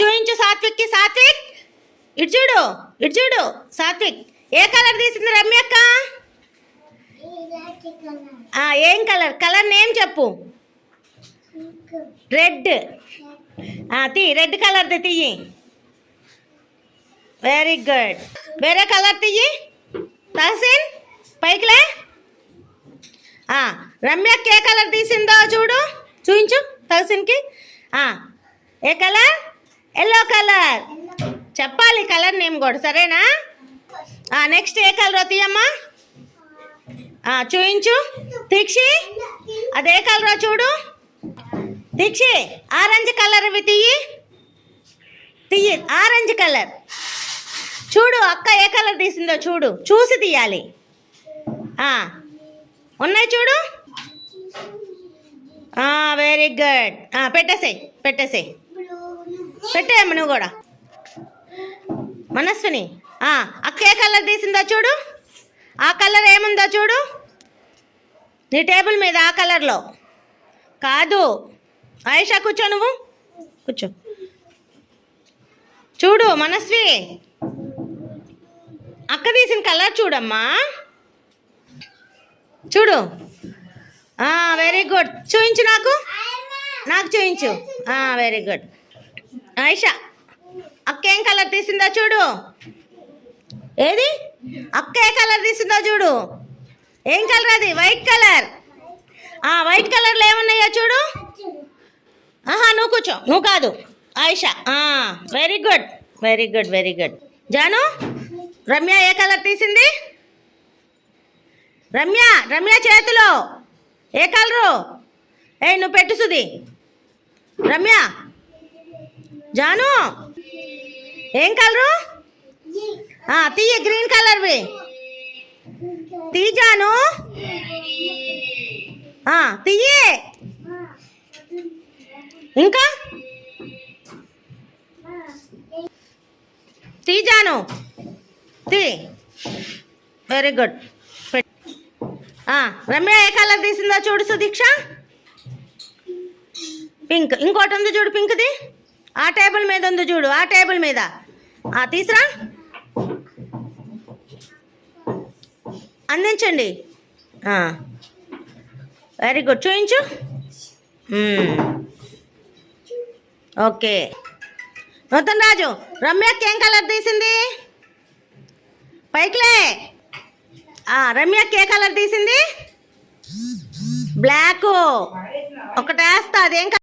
చూయించు సాత్విక్కి. సాత్విక్ ఇటు చూడు, ఇటు చూడు. సాత్విక్ ఏ కలర్ తీసింది రమ్యక్క? ఏం కలర్? కలర్ నేమ్ చెప్పు. రెడ్. తీ, రెడ్ కలర్ది తీయి. Very good. వేరే కలర్ తీయి. తహసీన్ పైకిలే. రమ్యకి ఏ కలర్ తీసిందో చూడు, చూయించు తహసీన్కి. ఏ కలర్? Yellow colour. చెప్పాలి కలర్ నేమ్ కూడా, సరేనా? నెక్స్ట్ ఏ కలర్ తీయమ్మా, చూయించు. దీక్షి అదే కలర్ చూడు. దీక్షి ఆరెంజ్ కలర్ ఇవి తీయి, తీయి. ఆరెంజ్ కలర్ చూడు. అక్క ఏ కలర్ తీసిందో చూడు, చూసి తీయాలి. ఉన్నాయి చూడు. Very good. పెట్టేసేయి, పెట్టేసేయి, పెట్టేయమ్మ నువ్వు కూడా. మనస్విని అక్క ఏ కలర్ తీసిందో చూడు. ఆ కలర్ ఏముందో చూడు నీ టేబుల్ మీద. ఆ కలర్లో కాదు. ఆయిషా కూర్చో, నువ్వు కూర్చో. చూడు మనస్వి, అక్క తీసిన కలర్ చూడమ్మా, చూడు. Very good. చూయించు నాకు, నాకు చూయించు. Very good. ఆయిషా అక్క ఏం కలర్ తీసిందో చూడు. ఏది? అక్క ఏ కలర్ తీసిందో చూడు. ఏం కలర్ అది? White colour. వైట్ కలర్లో ఏమున్నాయో చూడు. నువ్వు కూర్చో, నువ్వు కాదు Ayesha. Very good, very good, very good. Janu Ramya ఏ కలర్ తీసింది? రమ్య, రమ్య చేతిలో ఏ కలరు? నువ్వు పెట్టు సుది. రమ్య, జాను ఏం కలరు? తీయ, గ్రీన్ కలర్వి తీ జాను. తీయే. ఇంకా తీ జాను, తీ. Very good. రమ్య ఏ కలర్ తీసిందో చూడు సుదీక్ష. పింక్. ఇంకోటి ఉంది చూడు పింక్ది. ఆ టేబుల్ మీద ఉంది చూడు, ఆ టేబుల్ మీద. తీసురా, అందించండి. Very good. చూయించు. ఓకే. నూతన్ రాజు రమ్యకి ఏం కలర్ తీసింది? పైకిలే. రమ్యకి ఏ కలర్ తీసింది? బ్లాక్. ఒకటి వేస్తా. అదేం